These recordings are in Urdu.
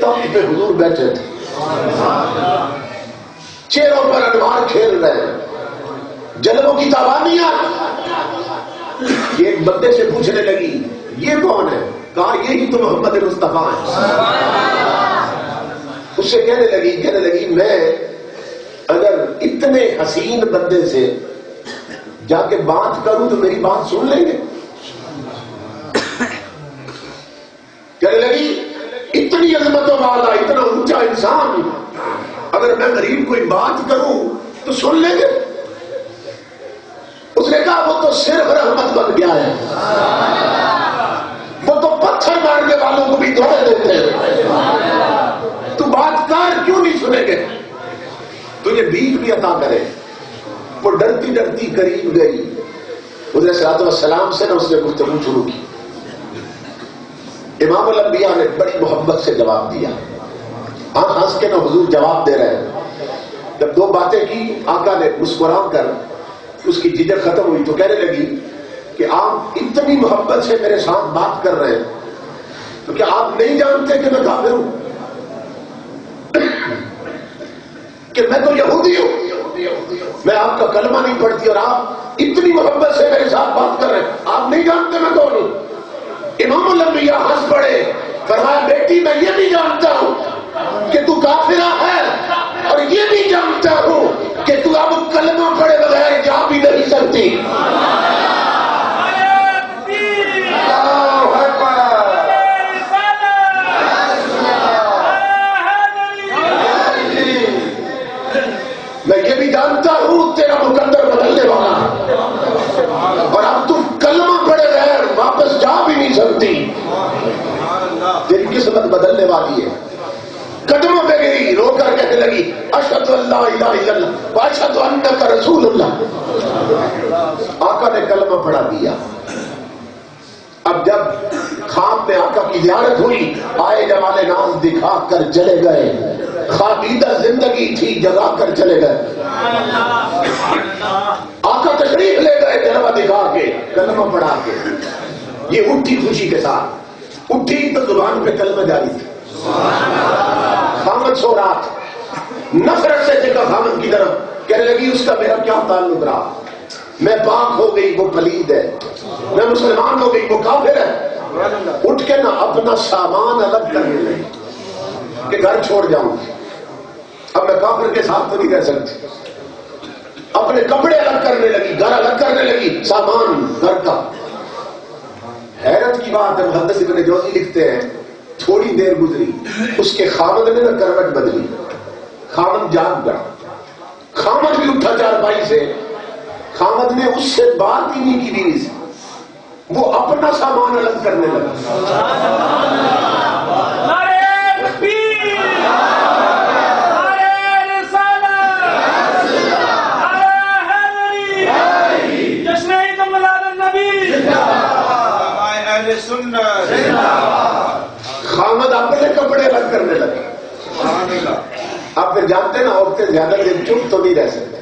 تخت پہ حضور بیٹھے تھے، چہروں پر انوار کھیل رہے ہیں، جلووں کی تابانیاں. یہ ایک بندے سے پوچھنے لگی یہ کون ہے؟ کہا یہی تو محمد مصطفیٰ ہے. اس سے کہنے لگی میں اگر اتنے حسین بندے سے جا کے بات کروں تو میری بات سن لیں گے؟ کہنے لگی اتنی عظمتوں والا اتنا اونچا انسان اگر میں غریب کوئی بات کروں تو سن لیں گے؟ اس نے کہا وہ تو صرف رحمت بن گیا ہے، وہ تو پتھر مارنے والوں کو بھی دھوڑے دیتے ہیں، تو بات کر کیوں نہیں سنیں گے؟ تجھے بھیک بھی عطا کرے. وہ ڈرتی ڈرتی قریب گئی، حضور صلی اللہ علیہ وسلم سے اس نے گفتگو شروع کی. امام الانبیاء نے بڑی محبت سے جواب دیا، ہنس کے نہ حضور جواب دے رہے ہیں. جب دو باتیں کی آقا نے مسکرا کر اس کی جھجک ختم ہوئی تو کہنے لگی کہ آپ اتنی محبت سے میرے ساتھ بات کر رہے ہیں تو کیا آپ نہیں جانتے کہ میں کافر ہوں، کہ میں تو یہودی ہوں، میں آپ کا کلمہ نہیں پڑھتی اور آپ اتنی محبت سے میرے ساتھ بات کر رہے ہیں، آپ نہیں جانتے میں کون ہوں؟ امام الانبیاء ہنس پڑے، فرمایا بیٹی میں یہ بھی جانتا ہوں کہ تو کافرہ ہے اور یہ بھی جانتا ہوں کہ تو اب کلمہ پڑھے بغیر جا بھی نہیں سکتی. میں یہ بھی جانتا ہوں تیرا مقدر بدلنے والا اور اب تم کلمہ پڑھے بغیر واپس جا بھی نہیں سکتی، تیری قسمت بدلنے والی ہے. قدموں پہ گئی، رو کر کہنے لگی اشہد ان لا الہ الا اللہ واشہد انک رسول اللہ. آقا نے کلمہ پڑھا دیا. اب جب خواب میں آقا کی زیارت ہوئی، آئے جمال ناز دکھا کر چلے گئے، خوابیدہ زندگی تھی جگا کر چلے گئے. آقا تشریف لے گئے جلوہ دکھا کے کلمہ پڑھا کے. یہ اٹھی خوشی کے ساتھ، اٹھی تو زبان پہ کلمہ جاری تھی. خامد سو رہا تھا، نفرت سے دیکھا خامد کی طرف، کہنے لگی اس کا میرا کیا تعلق رہا؟ میں پاک ہو گئی وہ پلید ہے، میں مسلمان ہو گئی وہ کافر ہے. اٹھ کے نہ اپنا سامان الگ کرنے لگی کہ گھر چھوڑ جاؤں، اب میں کافر کے ساتھ تو نہیں رہ سکتی. اپنے کپڑے الگ کرنے لگی، گھر الگ کرنے لگی، سامان گھر کا. حیرت کی بات ہے، محدث ابن جوزی لکھتے ہیں تھوڑی دیر گزری، اس کے خامد نے نہ کروٹ بدلی، خامد جاگ گیا. خامد بھی اٹھا چارپائی سے، خامد نے اس سے بات ہی نہیں کی بیوی سے، وہ اپنا سامان الگ کرنے لگا. خامد اپنے کپڑے الگ کرنے لگے. آپ پھر جانتے نا عورتیں زیادہ دن چپ تو نہیں رہ سکتے.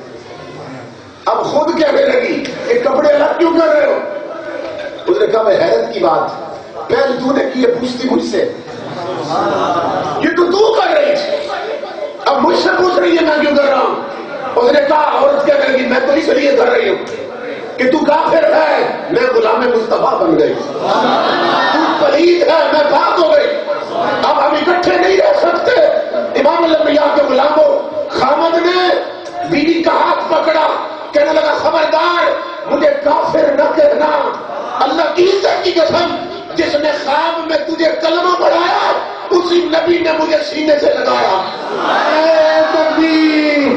اب خود کہنے لگی کہ کپڑے الگ کیوں کر رہے ہو؟ اس نے کہا میں حیرت کی بات، پہلے تو نے کی پوچھتی مجھ سے، یہ تو کر رہی تھی، اب مجھ سے پوچھ رہی ہے میں کیوں کر رہا ہوں؟ اس نے کہا عورت کہنے لگی میں تو اس لیے کر رہی ہوں کہ تو کافر ہے، میں غلام مصطفیٰ بن گئی، تو پلید ہے، میں پاک ہو گئی، اب ہم اکٹھے نہیں رہ سکتے. امام الانبیاء کے غلاموں، خامد نے بیوی کا ہاتھ پکڑا، کہنے لگا خبردار مجھے کافر نہ کہنا، اللہ کی عزت کی قسم جس نے خواب میں تجھے کلمہ پڑھایا اسی نبی نے مجھے سینے سے لگایا. اے تکبیر،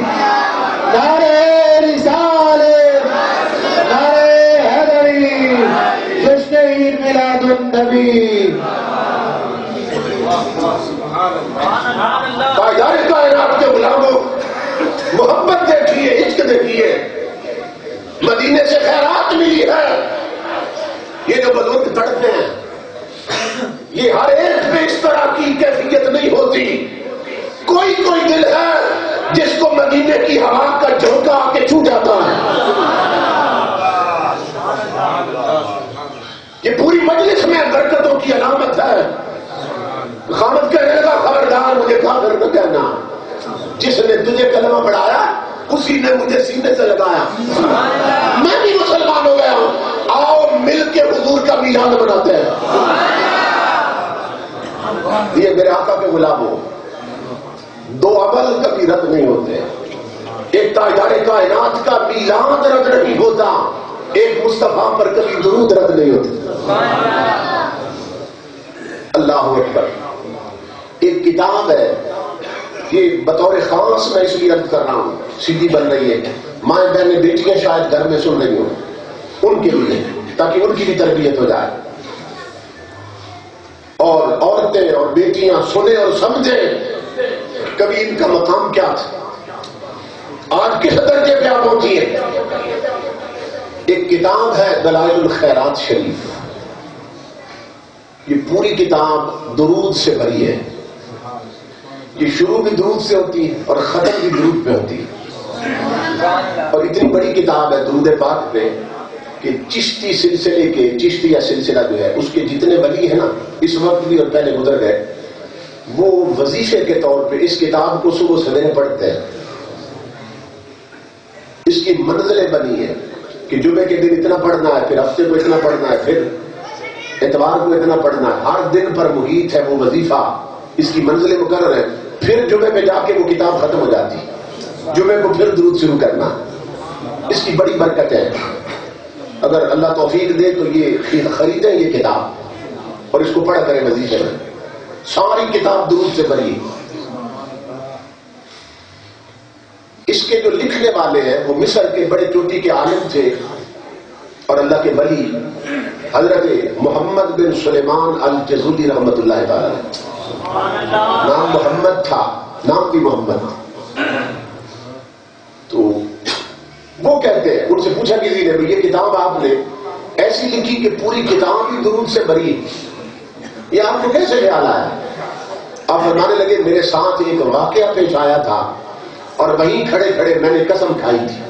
نعرہ رسالت، نعرہ حیدری، جشن عید میلاد النبی. یار کائنات کے غلاموں، محبت دیکھیے، عشق دیکھیے، مدینے سے خیرات ملی ہے. یہ جو بزرگ تڑپتے ہیں، یہ ہر ایک میں اس طرح کی کیفیت نہیں ہوتی. کوئی دل ہے جس کو مدینے کی ہوا کا جھونکا آ کے چھو جاتا ہے. یہ پوری مجلس میں برکتوں کی علامت ہے. خامد کہنے لگا خبردار مجھے کافر نہ کہنا، جس نے تجھے کلمہ پڑھایا اسی نے مجھے سینے سے لگایا، میں بھی مسلمان ہو گیا ہوں، آؤ مل کے حضور کا میلاد مناتے ہیں۔ یہ میرے آقا کے غلام ہو، دو عمل کبھی رد نہیں ہوتے، ایک تاجدار کائنات کا میلاد رد نہیں ہوتا، ایک مصطفیٰ پر کبھی درود رد نہیں ہوتا۔ اللہ اکبر۔ ایک کتاب ہے، یہ بطور خاص میں اس لیے رد کر رہا ہوں، سیدھی بن رہی ہے، مائیں بہنیں بیٹیاں شاید گھر میں سن رہی ہوں، ان کے لیے تاکہ ان کی بھی تربیت ہو جائے، اور عورتیں اور بیٹیاں سنیں اور سمجھیں کبھی ان کا مقام کیا تھا، آج کس درجے پہ آپ پہنچی ہے۔ ایک کتاب ہے دلائل الخیرات شریف، یہ پوری کتاب درود سے بھری ہے، یہ شروع بھی درود سے ہوتی ہے اور ختم بھی درود پہ ہوتی ہے، اور اتنی بڑی کتاب ہے درود پاک پہ کہ چشتی سلسلے کے، چشتیہ سلسلہ جو ہے اس کے جتنے ولی ہیں نا اس وقت بھی اور پہلے گزر گئے، وہ وظیفے کے طور پہ اس کتاب کو صبح سویرے پڑھتے ہیں۔ اس کی منزلیں بنی ہے کہ جمعے کے دن اتنا پڑھنا ہے، پھر ہفتے کو اتنا پڑھنا ہے، پھر اتوار کو اتنا پڑھنا ہے، ہر دن پر محیط ہے وہ وظیفہ، اس کی منزلیں مقرر ہیں، پھر جمعے پہ جا کے وہ کتاب ختم ہو جاتی، جمعے کو پھر درود شروع کرنا، اس کی بڑی برکت ہے۔ اگر اللہ توفیق دے تو یہ خریدیں یہ کتاب اور اس کو پڑھ کریں وظیفے میں، ساری کتاب درود سے بھری۔ اس کے جو لکھنے والے ہیں وہ مصر کے بڑے چوٹی کے عالم تھے اور اللہ کے ولی حضرت محمد بن سلیمان الجزولی رحمۃ اللہ تعالی، نام محمد تھا، نام بھی محمد۔ تو وہ کہتے ہیں، ان سے پوچھا کسی نے یہ کتاب آپ نے ایسی لکھی کہ پوری کتاب ہی درود سے بھری، یہ آپ کو کیسے خیال آیا؟ آپ فرمانے لگے میرے ساتھ ایک واقعہ پیش آیا تھا اور وہیں کھڑے کھڑے میں نے قسم کھائی تھی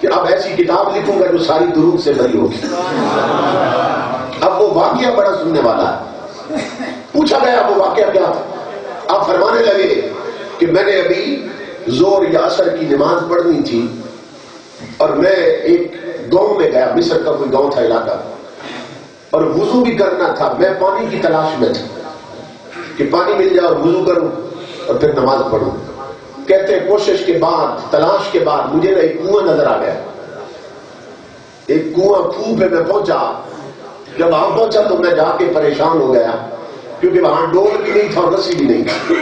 کہ اب ایسی کتاب لکھوں گا جو ساری درود سے بھری ہوگی۔ اب وہ واقعہ بڑا سننے والا ہے، پوچھا گیا وہ واقعہ کیا تھا؟ آپ فرمانے لگے کہ میں نے ابھی زور یا عصر کی نماز پڑھنی تھی اور میں ایک گاؤں میں گیا، مصر کا کوئی گاؤں تھا علاقہ، اور وضو بھی کرنا تھا، میں پانی کی تلاش میں تھا کہ پانی مل جائے اور وضو کروں اور پھر نماز پڑھوں۔ کہتے ہیں کوشش کے بعد، تلاش کے بعد مجھے نا ایک کنواں نظر آ گیا، ایک کنواں کنویں پہ میں پہنچا، جب وہاں پہنچا تو میں جا کے پریشان ہو گیا کیونکہ وہاں ڈول بھی نہیں تھا اور رسی بھی نہیں تھی،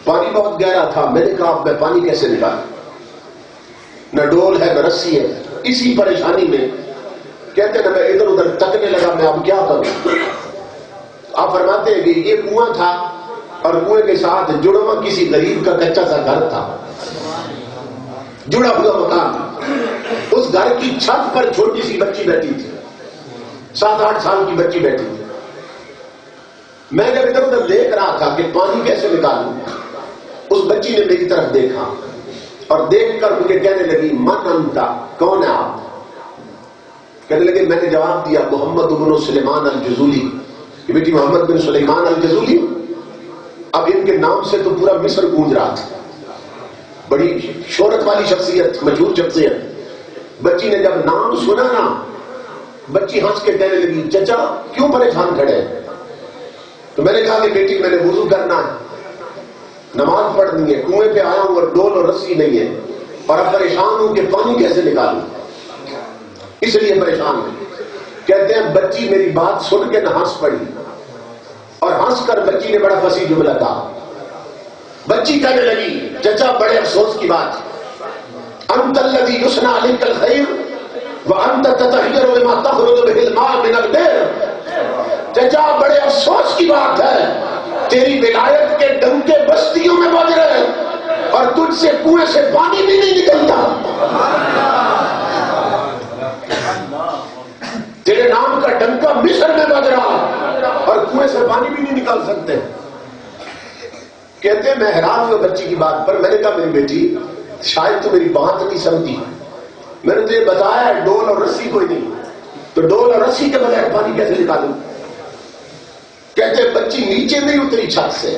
پانی بہت گہرا تھا۔ میں نے کہا اب میں پانی کیسے نکالوں، نہ ڈول ہے نہ رسی ہے، اسی پریشانی میں کہتے ہیں میں ادھر ادھر تکنے لگا میں اب کیا کروں۔ آپ فرماتے ہیں کہ یہ کنواں تھا اور کنویں کے ساتھ جڑا ہوا کسی غریب کا کچا سا گھر تھا، جڑا ہوا مکان، اس گھر کی چھت پر چھوٹی سی بچی بیٹھی تھی، 7-8 سال کی بچی بیٹھی تھی۔ میں جب ادھر ادھر دیکھ رہا تھا کہ پانی کیسے نکالوں، اس بچی نے میری طرف دیکھا اور دیکھ کر مجھے کہنے لگی من انتا، کون ہے آپ؟ کہنے لگے، میں نے جواب دیا محمد بن سلیمان الجزولی، کہ بیٹی محمد بن سلیمان الجزولی۔ اب ان کے نام سے تو پورا مصر گونج رہا تھا، بڑی شہرت والی شخصیت، مشہور شخصیت۔ بچی نے جب نام سنا نا، بچی ہنس کے کہنے لگی چچا کیوں پریشان کھڑے؟ تو میں نے کہا کہ بیٹی میں نے وضو کرنا ہے، نماز پڑھنی ہے، کنویں پہ آیا ہوں اور ڈول اور رسی نہیں ہے، اور اب پریشان ہوں کہ پانی کیسے نکالوں، اس لیے پریشان ہوں۔ کہتے ہیں بچی میری بات سن کے نہ ہنس پڑی، اور ہنس کر بچی نے بڑا فصیح جملہ کہا۔ بچی کہنے لگی چچا بڑے افسوس کی بات، انت الذی یثنی علیک الخیر وانت تطہر بما تخرج به الماء من البئر۔ چچا بڑے افسوس کی بات ہے، تیری ولایت کے ڈنکے بستیوں میں بج رہے ہیں اور تجھ سے کنویں سے پانی بھی نہیں نکلتا، تیرے نام کا ڈنکا مصر میں بج رہا اور کنویں سے پانی بھی نہیں نکال سکتے۔ کہتے ہیں میں حیران ہوا بچی کی بات پر، میں نے کہا میری بیٹی شاید تو میری بات نہیں سمجھی، میں نے تجھے بتایا ہے ڈول اور رسی کوئی نہیں، تو ڈول اور رسی کے بغیر پانی کیسے نکالوں؟ کہتے بچی نیچے نہیں اتری چھت سے،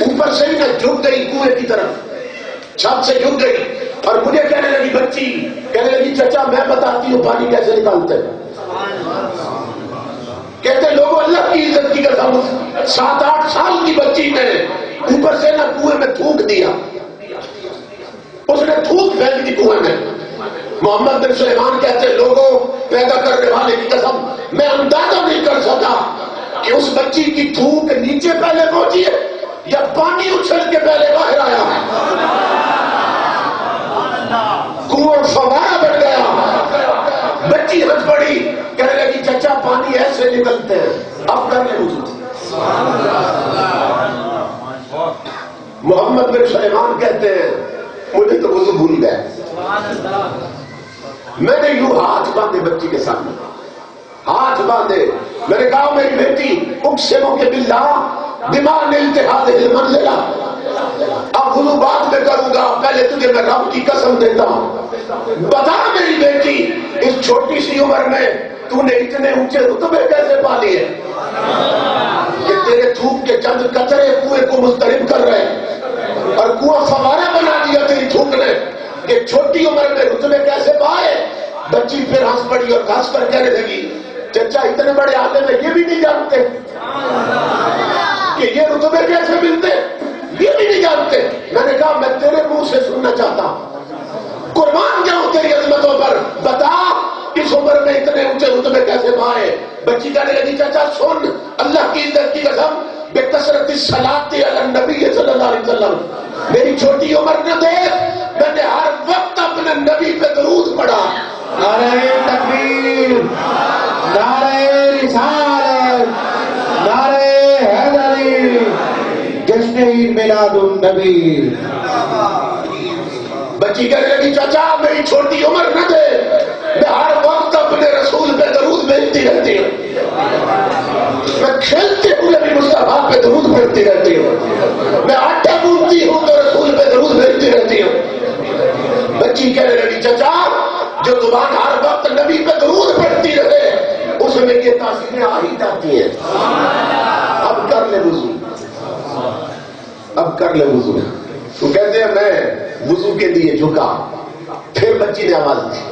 اوپر سے ہی نہ جھک گئی کنویں کی طرف، چھت سے جھک گئی اور مجھے کہنے لگی بچی، کہنے لگی چچا میں بتاتی ہوں پانی کیسے نکالتے ہیں۔ کہتے لوگوں اللہ کی عزت کی قسم 7-8 سال کی بچی نے اوپر سے نہ کنویں میں تھوک دیا، اس نے تھوک پھینک دی کنویں میں۔ محمد بن سلیمان کہتے لوگوں پیدا کرنے والے کی قسم میں اندازہ نہیں کر سکا کہ اس بچی کی تھوک نیچے پہلے پہنچی ہے یا پانی اچھل کے پہلے باہر آیا ہے۔ کنواں فوارہ بن گیا، بچی ہنس پڑی، کہنے لگی چچا پانی ایسے نکلتے ہیں، اب کر لیں وضو۔ محمد بن سلیمان کہتے ہیں مجھے تو وضو بھول گئے، میں نے یوں ہاتھ باندھے بچی کے سامنے، ہاتھ باندھے، میں نے کہا میری بیٹی اقسم کے باللہ بما نلت هذه المنزلہ، اب وضو بعد میں کروں گا، پہلے تجھے میں رب کی قسم دیتا ہوں، بتا میری بیٹی اس چھوٹی سی عمر میں تو نے اتنے اونچے رتبے کیسے پا لیے کہ تیرے تھوک کے چند قطرے کنویں کو مضطرب کر رہے اور کنواں فوارہ بنا دیا تیری تھوک نے، کہ چھوٹی عمر میں رتبے کیسے پائے۔ بچی پھر ہنس پڑی اور ہنس کر کہنے لگی چچا اتنے بڑے عالم ہیں یہ بھی نہیں جانتے کہ یہ رتبے کیسے ملتے، یہ بھی نہیں جانتے۔ میں نے کہا میں تیرے منہ سے سننا چاہتا ہوں، قربان جاؤں تیری عظمتوں پر، بتا اس عمر میں اتنے اونچے رتبے کیسے پائے۔ بچی کہنے لگی چچا سن اللہ کی عزت کی قسم بکثرت الصلاۃ علی النبی صلی اللہ علیہ وسلم، میری چھوٹی عمر نہ دیکھ میں نے ہر وقت اپنے نبی پہ درود پڑھا۔ نعرہ تکبیر، نعرہ رسالت، نعرہ حیدری، جشن عید میلاد النبی۔ بچی کہنے لگی چچا میری چھوٹی عمر نہ دے، میں ہر وقت اپنے رسول پہ درود بھیجتی رہتی ہوں، میں کھیلتے ہوئے بھی مصطفیٰ پہ درود بھیجتی رہتی ہوں، میں آٹا گوندتی ہوں تو رسول پہ درود بھیجتی رہتی ہوں۔ بچی کہنے لگی چچا جو زبان ہر وقت نبی پہ درود پڑھتی رہے اس میں یہ تاثیریں آ ہی جاتی ہیں۔ اب کر لے وضو، اب کر لے وضو۔ تو کہتے ہیں میں وضو کے لیے جھکا، پھر بچی نے آواز دی،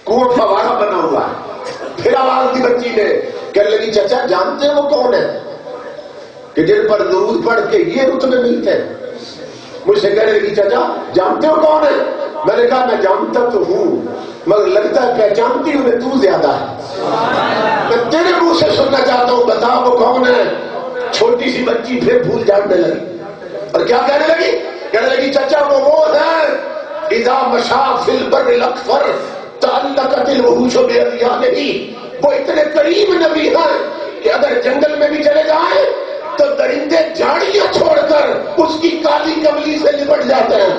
کوٹ فوارہ بنا ہوا ہے، پھر آواز دی بچی نے، کہنے لگی چچا جانتے ہیں وہ کون ہے کہ جن پر درود پڑھ کے یہ رتبے ملتے ہیں؟ مجھ سے کہنے لگی چچا جانتے ہو کون ہے؟ میں نے کہا میں جانتا تو ہوں مگر لگتا ہے پہچانتی ہوں میں تو زیادہ ہے، میں تیرے منہ سے سننا چاہتا ہوں بتا وہ کون ہے۔ چھوٹی سی بچی پھر بھول جاننے لگی اور کیا کہنے لگی؟ کہنے لگی چچا وہ ہے اذا مشى في البر الاكفر تعلقت الوحوش بأذيانه، وہ اتنے قریب نبی ہیں کہ اگر جنگل میں بھی چلے جائیں تو درندے جھاڑیاں چھوڑ کر اس کی کالی کملی سے لپٹ جاتے ہیں۔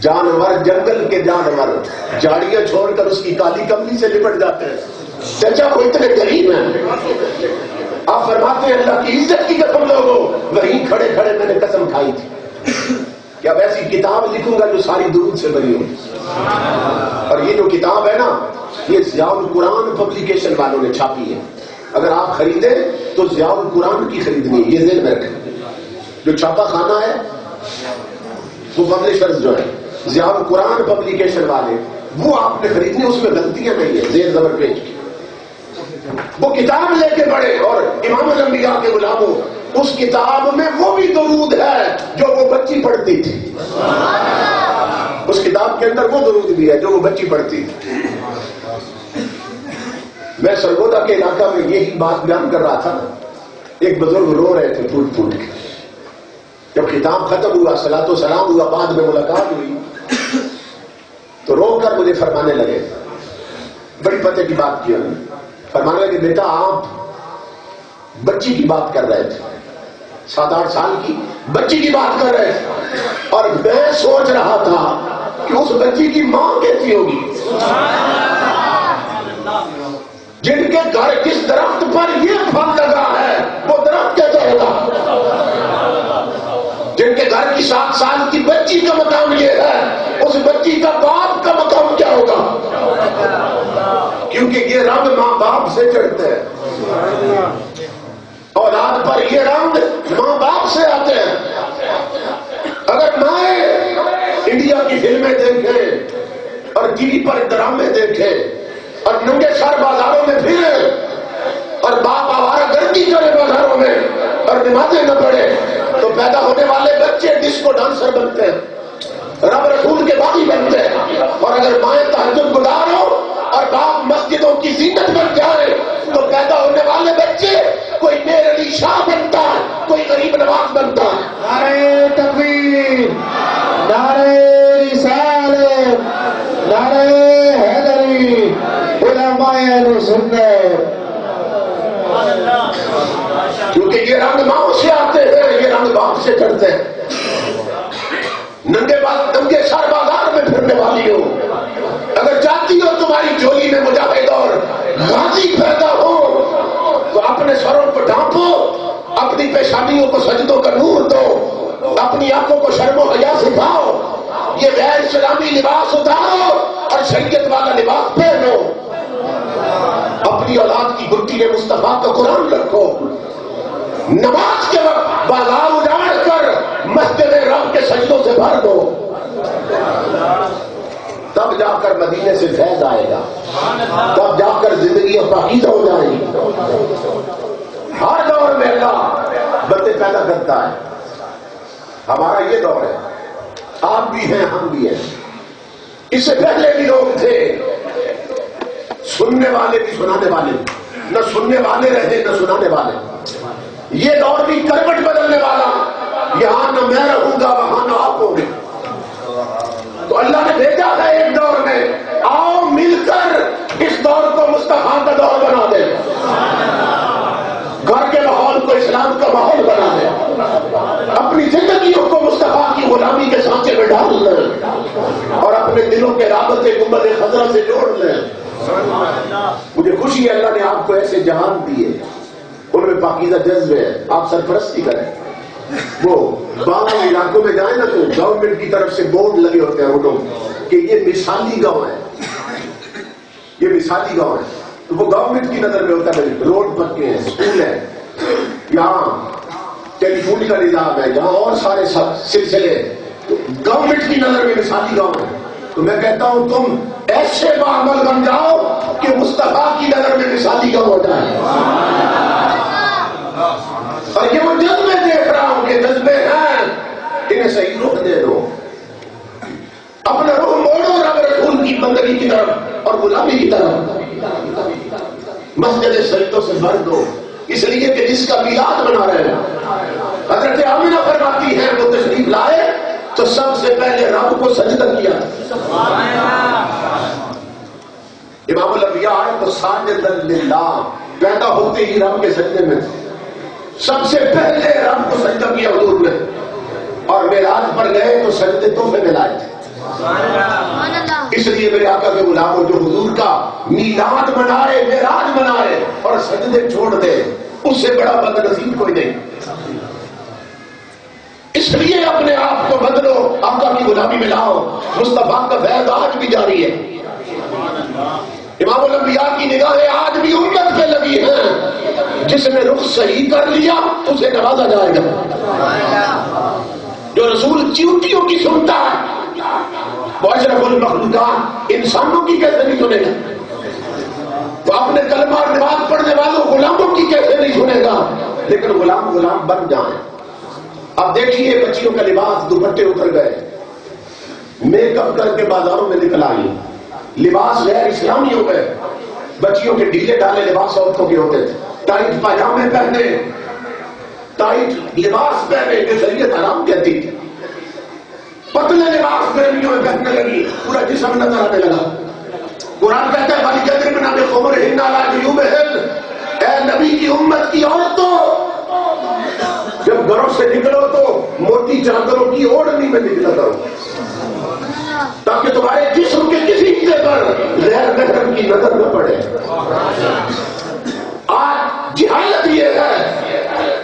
جانور جنگل کے جانور جھاڑیاں چھوڑ کر اس کی کالی کملی سے لپٹ جاتے ہیں، چچا وہ اتنے قریب ہیں۔ آپ فرماتے ہیں اللہ کی عزت کی قسم لوگوں وہیں کھڑے کھڑے میں نے قسم کھائی تھی کہ اب ایسی کتاب لکھوں گا جو ساری درود سے بھری ہو، اور یہ جو کتاب ہے نا یہ ضیاء القرآن پبلیکیشن والوں نے چھاپی ہے، اگر آپ خریدیں تو ضیاء القرآن کی خریدنی ہے، یہ ذہن میں رکھیں۔ جو چھاپا خانہ ہے وہ پبلشرز جو ہے ضیاء القرآن پبلیکیشن والے وہ آپ نے خریدنی، اس میں غلطیاں نہیں ہے، زیر زبر پیش کی وہ کتاب لے کے پڑھے، اور امام الانبیاء کے غلاموں اس کتاب میں وہ بھی درود ہے جو وہ بچی پڑھتی تھی، اس کتاب کے اندر وہ درود بھی ہے جو وہ بچی پڑھتی تھی۔ میں سرگودا کے علاقہ میں یہی بات بیان کر رہا تھا، ایک بزرگ رو رہے تھے پھوٹ پھوٹ کے، جب خطاب ختم ہوا صلاۃ و سلام ہوا بعد میں ملاقات ہوئی تو رو کر مجھے فرمانے لگے، بڑی پتے کی بات کی انہوں نے، فرمانے لگے بیٹا آپ بچی کی بات کر رہے تھے، 7-8 سال کی بچی کی بات کر رہے تھے، اور میں سوچ رہا تھا کہ اس بچی کی ماں کیسی ہوگی، جن کے گھر کس درخت پر یہ پھل لگا ہے وہ درخت کیسا ہوگا، جن کے گھر کی 7 سال کی بچی کا مقام یہ ہے اس بچی کا باپ کا مقام کیا ہوگا۔ کیونکہ یہ رنگ ماں باپ سے چڑھتے ہیں، اولاد پر یہ رنگ ماں باپ سے آتے ہیں۔ اگر مائیں انڈیا کی فلمیں دیکھیں اور ٹی وی پر ڈرامے دیکھیں اور ننگے سر بازاروں میں پھرے اور باپ آوارہ گردی کرے بازاروں میں اور نمازیں نہ پڑھے تو پیدا ہونے والے بچے ڈسکو ڈانسر بنتے ہیں، رب رسول کے باغی بنتے ہیں۔ اور اگر مائیں تہجد گزار ہو اور باپ مسجدوں کی زینت بن جائے تو پیدا ہونے والے بچے کوئی میر علی شاہ بنتا ہے، کوئی غریب نواز بنتا ہے۔ نعرہ تکبیر، نعرہ رسالت، نعرہ حیدری، علماء اہل سنت۔ کیونکہ یہ رنگ ماں سے آتے ہیں، یہ رنگ باپ سے چڑھتے ہیں۔ ننگے سر بازار میں پھرنے والی ہو، اگر چاہتی ہو تمہاری جھولی میں مجاہد اور غازی پیدا ہو تو اپنے سروں کو ڈھانپو، اپنی پیشانیوں کو سجدوں کا نور دو، اپنی آنکھوں کو شرم و حیا سکھاؤ، یہ غیر اسلامی لباس اتارو اور شریعت والا لباس پہنو، اپنی اولاد کی گٹی میں مصطفیٰ کا قرآن رکھو، نماز کے وقت بازار اجاڑ کر مسجد رب کے سجدوں سے بھر دو، تب جا کر مدینے سے فیض آئے گا، تب جا کر زندگی پاکیزہ ہو جائے گی۔ ہر دور میں اللہ بندے پیدا کرتا ہے، ہمارا یہ دور ہے، آپ بھی ہیں ہم بھی ہیں، اس سے پہلے بھی لوگ تھے، سننے والے بھی سنانے والے بھی، نہ سننے والے رہے نہ سنانے والے۔ یہ دور بھی کروٹ بدلنے والا، یہاں نہ میں رہوں گا وہاں نہ آپ ہوں گے، تو اللہ نے بھیجا ہے ایک دور میں، آؤ مل کر اس دور کو مصطفیٰ کا دور بنا دے، گھر کے ماحول کو اسلام کا ماحول بنا دے، اپنی زندگیوں کو مصطفیٰ کی غلامی کے سانچے میں ڈال دیں اور اپنے دلوں کے رابط گنبد خضرا سے جوڑ دیں۔ مجھے خوشی ہے اللہ نے آپ کو ایسے جہان دیے، ان میں پاکیزہ جذبے ہیں، آپ سرپرستی کریں۔ وہ باہر علاقوں میں جائیں نا تو گورنمنٹ کی طرف سے بورڈ لگے ہوتے ہیں روڈوں کہ یہ مثالی گاؤں ہے، یہ مثالی گاؤں ہے، تو وہ گورنمنٹ کی نظر میں ہوتا ہے روڈ پکے ہیں، اسکول ہے، یہاں ٹیلی فون کا نظام ہے، یہاں اور سارے سلسلے، تو گورنمنٹ کی نظر میں مثالی گاؤں ہے۔ تو میں کہتا ہوں تم ایسے معمل بن جاؤ کہ مصطفیٰ کی نظر میں مثالی گاؤں ہو جائے۔ اور یہ وہ جذبے دیکھ رہا ہوں کہ جذبے ہیں، انہیں صحیح رخ دے دو، اپنا رخ موڑو رب رسول کی بندگی کی طرف اور غلامی کی طرف، مسجد سجدوں سے بھر دو، اس لیے کہ جس کا میلاد منا رہے ہیں حضرت آمنہ فرماتی ہے وہ تشریف لائے تو سب سے پہلے رب کو سجدہ کیا، امام الانبیاء آئے تو ساجدا للہ، پیدا ہوتے ہی رب کے سجدے میں، سب سے پہلے رب کو سجدہ کیا حضور نے، اور معراج پر گئے تو سجدے تحفے میں لائے تھے۔ اس لیے میرے آقا کے غلاموں جو حضور کا میلاد منائے، معراج منائے اور سجدے چھوڑ دے، اس سے بڑا بد نصیب کوئی نہیں۔ اس لیے اپنے آپ کو بدلو، آقا کی غلامی میں لاؤ، مصطفیٰ کا فیض آج بھی جاری ہے۔ امام الانبیاء کی نگاہیں آج بھی امت پہ لگی ہیں، جس نے رخ صحیح کر لیا اسے نوازا جائے گا۔ جو رسول چیوٹیوں کی سنتا ہے وہ اشرف المخلوقات انسانوں کی کیسے نہیں سنے گا؟ وہ اپنے کلمہ اور نماز پڑھنے والوں غلاموں کی کیسے نہیں سنے گا؟ لیکن غلام غلام بن جائیں۔ اب دیکھیے بچیوں کا لباس، دوپٹے اتر گئے، میک اپ کر کے بازاروں میں نکل آئی، لباس غیر اسلامی ہو گئے، بچیوں کے ڈھیلے ڈالے لباس عورتوں کے ہوتے تھے، ٹائٹ پاجامے پہنے، ٹائٹ لباس پہنے، جو شریعت حرام کہتی تھی، پتلے لباس گرمیوں میں پہننے لگی، پورا جسم نظر آنے لگا۔ قرآن کہتا ہے وَلِيَضْرِبْنَ بِخُمُرِهِنَّ عَلَىٰ جُيُوبِهِنَّ، اے نبی کی امت کی عورتوں، جب گھروں سے نکلو تو موٹی چادروں کی اوڑھنی میں نکلا کرو تاکہ تمہارے جسم کے کسی حصے پر غیر محرم کی نظر نہ پڑے۔ آج جہالت یہ ہے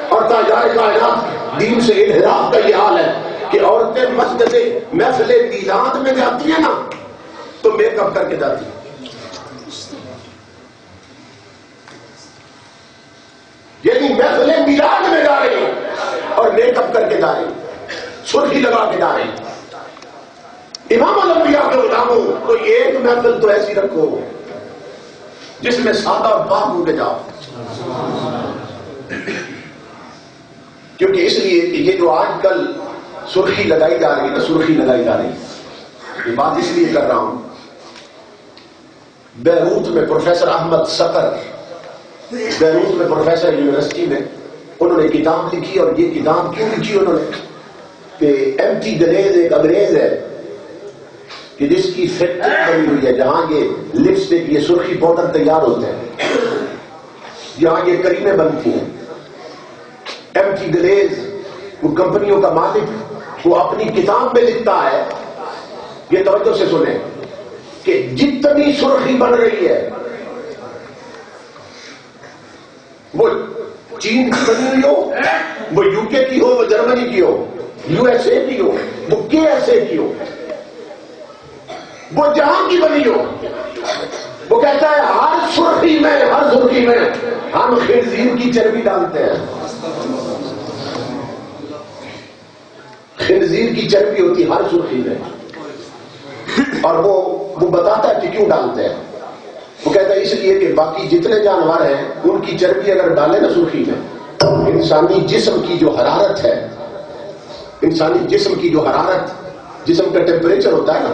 اور تاجدار کائنات دین سے انحراف کا یہ حال ہے کہ عورتیں مسجد محفل میلاد میں جاتی ہیں نا تو میک اپ کر کے جاتی ہیں، میک اپ کر کے ڈالیں، سرخی لگا کے ڈالیں. امام الانبیاء کے غلاموں کوئی ایک محفل تو ایسی رکھو جس میں سادہ اور پاک ہو کے جاؤ. کیونکہ اس لیے کہ یہ جو آج کل سرخی لگائی جا رہی ہے نا، سرخی لگائی جا رہی ہے، یہ بات اس لیے کر رہا ہوں. بیروت میں پروفیسر احمد سقر، بیروت میں پروفیسر یونیورسٹی میں، انہوں نے کتاب لکھی. اور یہ کتاب کیوں لکھی انہوں نے کہ ایم ٹی گلیز ایک انگریز ہے کہ جس کی فیکٹری بنی ہوئی ہے جہاں یہ لپسٹک، یہ سرخی پاؤڈر تیار ہوتے ہیں، جہاں یہ کریمیں بنتی ہیں. ایم ٹی گلیز وہ کمپنیوں کا مالک، وہ اپنی کتاب میں لکھتا ہے، یہ توجہ سے سنیں، کہ جتنی سرخی بن رہی ہے وہ چین کی بنی ہوئی ہو، وہ یو کے کی ہو، وہ جرمنی کی ہو، یو ایس اے کی ہو، وہ کے ایس اے کی ہو، وہ جہاں کی بنی ہو، وہ کہتا ہے ہر سرخی میں ہم خنزیر کی چربی ڈالتے ہیں. خنزیر کی چربی ہوتی ہر سرخی میں. اور وہ بتاتا ہے کہ کیوں ڈالتے ہیں. وہ کہتا ہے اس لیے کہ باقی جتنے جانور ہیں ان کی چربی اگر ڈالے نا سرخی میں، انسانی جسم کی جو حرارت ہے، انسانی جسم کی جو حرارت، جسم کا ٹیمپریچر ہوتا ہے نا،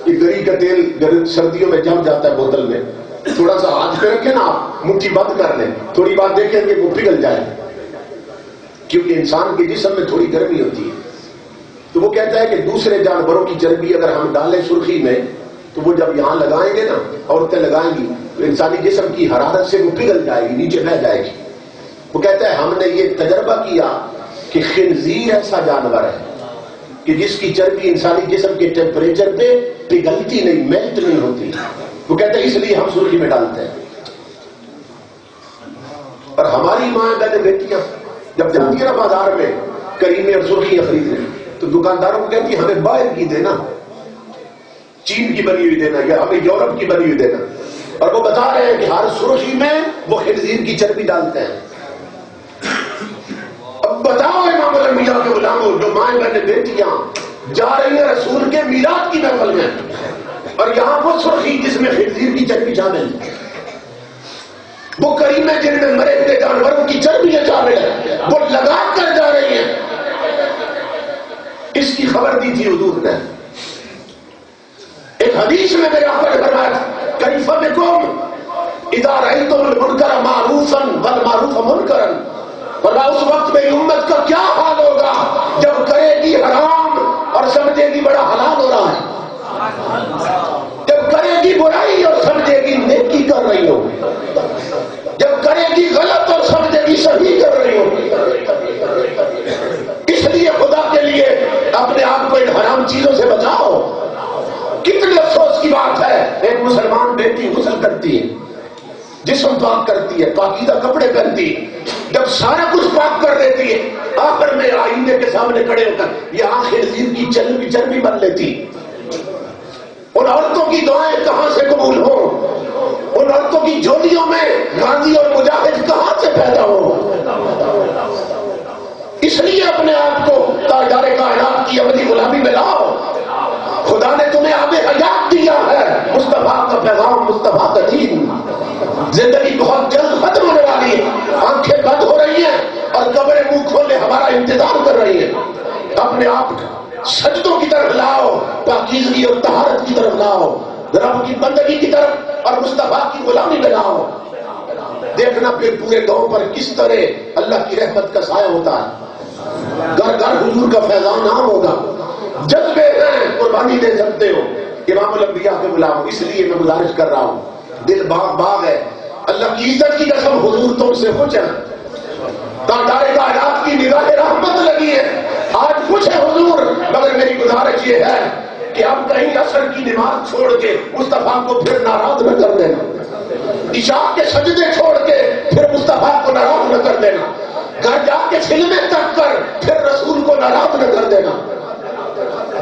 یہ گری کا تیل سردیوں میں جم جاتا ہے بوتل میں، تھوڑا سا ہاتھ پہ رکھے نا آپ، مٹھی بند کر لیں، تھوڑی بات دیکھیں کہ وہ پگھل جائے، کیونکہ انسان کے جسم میں تھوڑی گرمی ہوتی ہے. تو وہ کہتا ہے کہ دوسرے جانوروں کی چربی اگر ہم ڈالیں سرخی میں تو وہ جب یہاں لگائیں گے نا، عورتیں لگائیں گی، تو انسانی جسم کی حرارت سے وہ پگھل جائے گی، نیچے بہ جائے گی. وہ کہتا ہے ہم نے یہ تجربہ کیا کہ خنزیر ایسا جانور ہے کہ جس کی چربی انسانی جسم کے ٹیمپریچر پہ پگھلتی نہیں، میلٹ نہیں ہوتی. وہ کہتے ہیں اس لیے ہم سرخی میں ڈالتے ہیں. اور ہماری ماں بہنیں بیٹیاں جب جاتی ہیں نا بازار میں کریمیں اور سرخیاں خریدنے، تو دکانداروں کو کہتی ہیں ہمیں باہر کی دینا، چین کی بنی ہوئی دینا، یا ہمیں یورپ کی بنی ہوئی دینا. اور وہ بتا رہے ہیں کہ ہر سرخی میں وہ خنزیر کی چربی ڈالتے ہیں. اب بتاؤ امام الانبیاء کے غلاموں، جو مائیں بہنیں بیٹیاں جا رہی ہیں رسول کے میلاد کی محفل میں، اور یہاں وہ سرخی جس میں خنزیر کی چربی شامل ہے، وہ کریمیں جن میں مرے ہوئے جانوروں کی چربی شامل ہے، وہ لگا کر جا رہی ہیں. اس کی خبر دی تھی حضور نے. ایک حدیث میں میرے آقا نے فرمایا کیف بکم اذا رأیتم المنکر معروفا والمعروف منکرا. فرمایا اس وقت میں امت کا کیا حال ہوگا جب کرے گی حرام اور سمجھے گی بڑا حلال ہو رہا ہے، جب کرے گی برائی اور سمجھے گی نیکی کر رہی ہو، جب کرے گی غلط اور سمجھے گی صحیح کر رہی ہو. اس لیے خدا کے لیے اپنے آپ کو ان حرام چیزوں سے بچاؤ. کتنے افسوس کی بات ہے، ایک مسلمان بیٹی غسل کرتی ہے، جسم پاک کرتی ہے، پاکیزہ کپڑے پہنتی ہے، جب سارا کچھ پاک کر دیتی ہے، آخر میں آئینے کے سامنے کھڑے ہو کر یہاں خنزیر کی چربی بن لیتی. ان عورتوں کی دعائیں کہاں سے قبول ہوں؟ ان عورتوں کی جھولیوں میں غازی اور مجاہد کہاں سے پیدا ہو؟ اس لیے اپنے آپ کو تاجدار کائنات کی ابدی غلامی میں لاؤ. خدا نے تمہیں آب حیات دیا ہے، مصطفیٰ کا پیغام، مصطفیٰ کا دین. زندگی بہت جلد ختم ہونے والی ہے، آنکھیں بند ہو رہی ہیں اور قبریں منہ کھولے ہمارا انتظار کر رہی ہیں. اپنے آپ سجدوں کی طرف لاؤ، پاکیزگی اور طہارت کی طرف لاؤ، رب کی بندگی کی طرف اور مصطفیٰ کی غلامی میں لاؤ. دیکھنا پھر پورے گاؤں پر کس طرح اللہ کی رحمت کا سایہ ہوتا ہے، گھر گھر حضور کا فیضان عام ہوگا. جذبے ہیں، قربانی دے سکتے ہو امام الانبیاء کے غلام. اس لیے میں گزارش کر رہا ہوں، دل باغ باغ ہے، اللہ کی عزت کی قسم حضور تم سے پوچھیں، تاجدار کائنات کی نگاہ رحمت لگی ہے. آج کچھ ہے حضور، مگر میری گزارش یہ ہے کہ اب کہیں عصر کی نماز چھوڑ کے مصطفیٰ کو پھر ناراض نہ کر دینا، عشاء کے سجدے چھوڑ کے پھر مصطفیٰ کو ناراض نہ کر دینا، گھر جا کے فلمیں تک کر پھر رسول کو ناراض نہ کر دینا.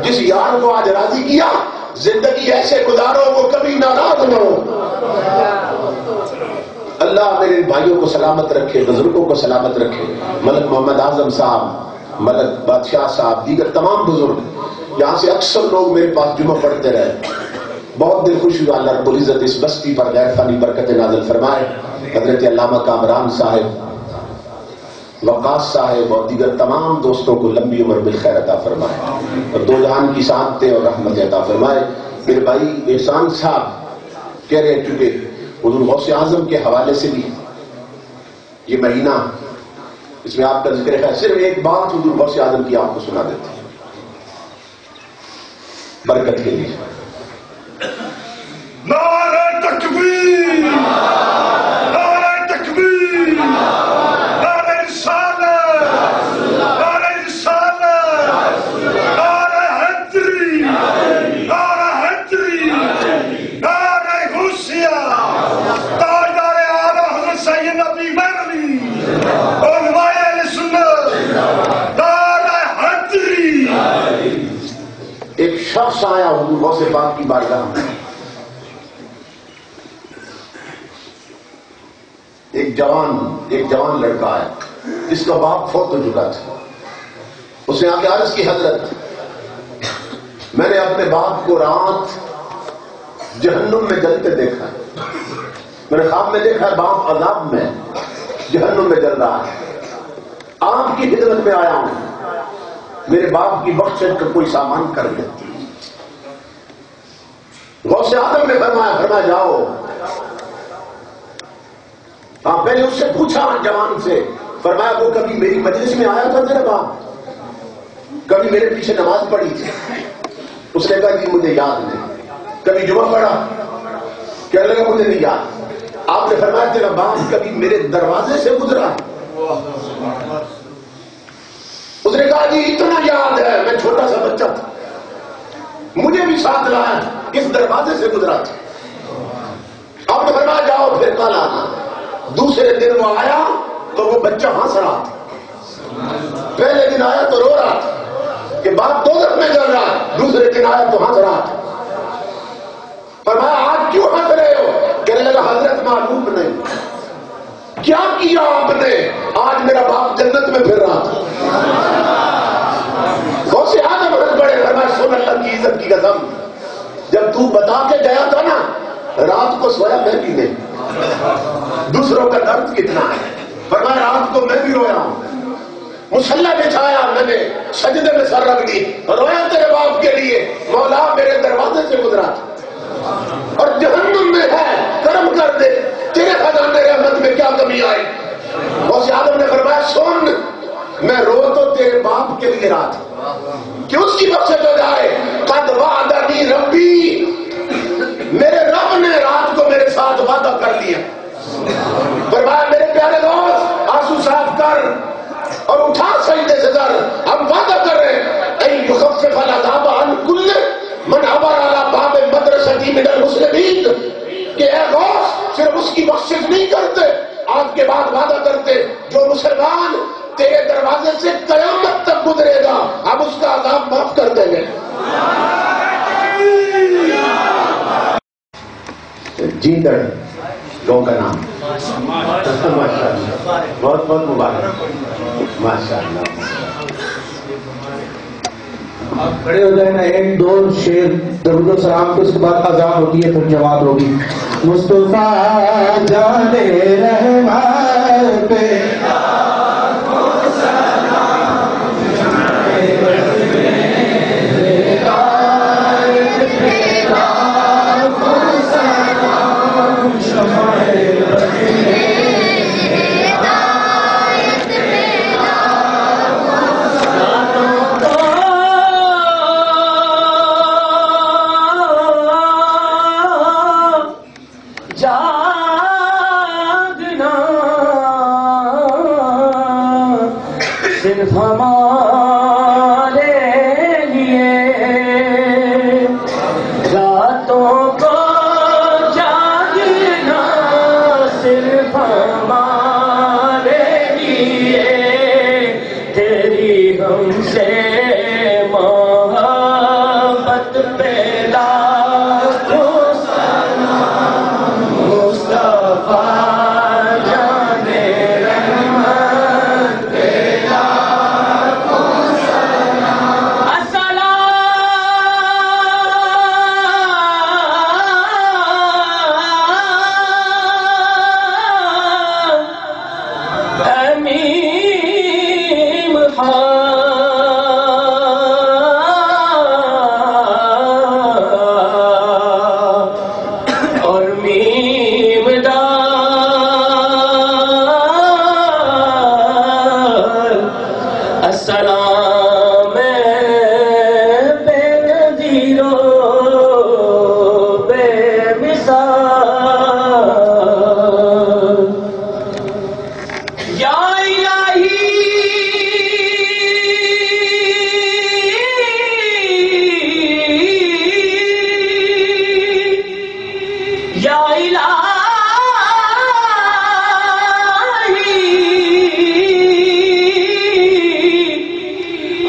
جس یار کو آج راضی کیا، زندگی ایسے گزارو وہ کبھی ناراض نہ ہو. اللہ میرے بھائیوں کو سلامت رکھے، بزرگوں کو سلامت رکھے. ملک محمد اعظم صاحب ملک بادشاہ صاحب، دیگر تمام بزرگ، یہاں سے اکثر لوگ میرے پاس جمعہ پڑھتے رہے، بہت دل خوش ہوا۔ اللہ رب العزت اس بستی پر غیر فانی برکت نازل فرمائے۔ حضرت علامہ کامران صاحب، وقاص صاحب اور دیگر تمام دوستوں کو لمبی عمر بالخیر عطا فرمائے اور دو جہان کی سعادتیں اور رحمت عطا فرمائے۔ میرے بھائی احسان صاحب کہہ رہے ہیں چونکہ حضور غوث اعظم کے حوالے سے بھی یہ مہینہ اس میں آپ کا ذکر ہے، صرف ایک بات حضور غوث اعظم کی آپ کو سنا دیتے ہیں برکت کے لیے۔ نعرہ تکبیر، نعرہ تکبیر، نعرہ رسالت، نعرہ رسالت، نعرہ حیدری، نعرہ حیدری، نعرہ غوثیہ، تاجدار اعلیٰ حضرت سید نبی مہدی، علماء اہل سنت، نعرہ حیدری۔ ایک شخص آیا حضور غوث پاک کی بارگاہ میں، ایک جوان لڑکا ہے جس کا باپ فوت ہو چکا تھا۔ اس نے آ کے عرض کی، حضرت میں نے اپنے باپ کو رات جہنم میں جلتے دیکھا ہے، میں نے خواب میں دیکھا ہے باپ عذاب میں جہنم میں جل رہا ہے، آپ کی خدمت میں آیا ہوں، میرے باپ کی بخشش کا کوئی سامان کر دے۔ غوث اعظم نے فرمایا جاؤ۔ ہاں میں نے اس سے پوچھا جوان سے، فرمایا وہ کبھی میری مجلس میں آیا تھا تیرا باپ؟ کبھی میرے پیچھے نماز پڑھی تھی؟ اس نے کہا کہ مجھے یاد نہیں۔ کبھی جمعہ پڑھا؟ کہنے لگا مجھے نہیں یاد۔ آپ نے فرمایا تیرا باپ کبھی میرے دروازے سے گزرا؟ اس نے کہا جی اتنا یاد ہے، میں چھوٹا سا بچہ تھا، مجھے بھی ساتھ لایا، اس دروازے سے گزرا تھا۔ آپ نے فرمایا جاؤ پھر کل آنا۔ دوسرے دن وہ آیا تو وہ بچہ ہنس رہا تھا، پہلے دن آیا تو رو رہا تھا کہ باپ دوزخ میں جل رہا ہے، دوسرے دن آیا تو ہنس رہا تھا۔ فرمایا آج کیوں ہنس رہے ہو؟ کہنے لگا حضرت معلوم نہیں کیا کیا آپ نے، آج میرا باپ جنت میں پھر رہا تھا۔ غوث اعظم حضرت بڑے، فرمایا سن اللہ کی عزت کی قسم، جب تو بتا کے گیا تھا نا رات کو سویا میں بھی نہیں، دوسروں کا درد کتنا ہے۔ فرمایا رات کو میں بھی رویا ہوں، مصلی بچھایا میں نے، سجدے میں سر رکھ دی، رویا تیرے باپ کے لیے، مولا میرے دروازے سے گزرا تھا اور جہنم میں ہے، کرم کر دے، تیرے خزانے رحمت میں کیا کمی آئی؟ غوث اعظم نے فرمایا سن، میں رو تو تیرے باپ کے لیے رہا تھا کہ اس کی بخشش ہو جائے۔ قد وعدنی ربی، میرے رب نے رات کو میرے ساتھ وعدہ کر لیا۔ فرمایا میرے پیارے دوست آنسو صاف کر اور اٹھا سجدے سے در، ہم وعدہ کر رہے ہیں اے یخفف العذاب عن کل من عبر علی باب مدرستی من المسلمین، کہ اے غوث صرف اس کی بخشش نہیں کرتے، آج کے بعد وعدہ کرتے جو مسلمان تیرے دروازے سے قیامت تک گزرے گا ہم اس کا عذاب معاف کر دیں گے۔ جیندڑ لوگوں کا نام، ماشاءاللہ، بہت بہت مبارک، ماشاءاللہ۔ آپ کھڑے ہو جائیں نا، ایک دو شعر درود و سلام کے، اس کے بعد اذان ہوتی ہے، پھر جماعت ہوگی۔ مصطفیٰ جان رحمت پہ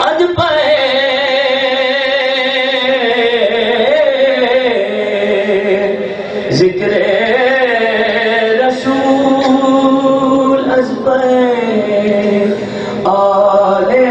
اج پے ذکر رسول از پے آلے